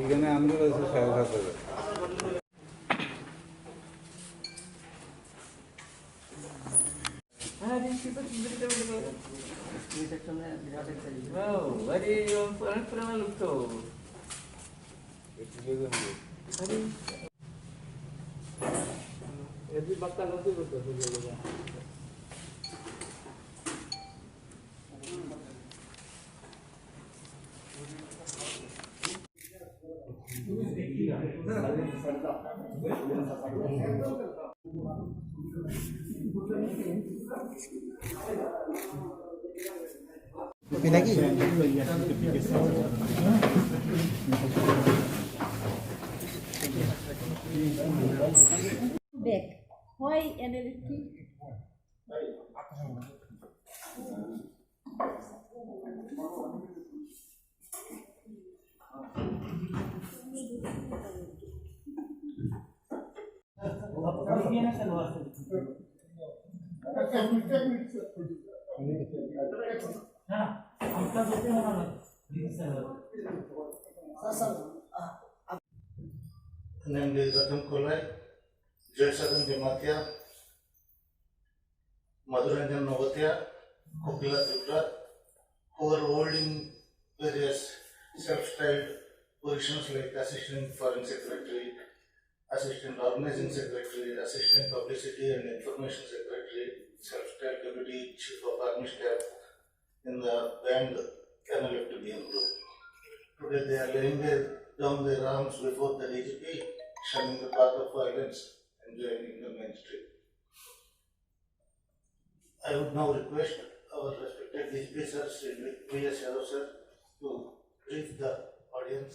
এখানে আমরা সাড়ে 7,000। Pernah lupa. Jadi bakal nanti betul betul. Lagi. Back. Why anything? Named Ratam Kolai, Jaysagan Jamatia, Madhuranjan Novatia, Kokila Tripura, who are holding various self-styled positions like Assistant Foreign Secretary, Assistant Organizing Secretary, Assistant Publicity and Information Secretary, self-styled Deputy Chief of Army Staff in the band NLF to BM group. Today they are laying down their arms before the DGP, shunning the path of violence and joining the mainstream. I would now request our respected DGP sir, Sri V.S. Yadav sir, to brief the audience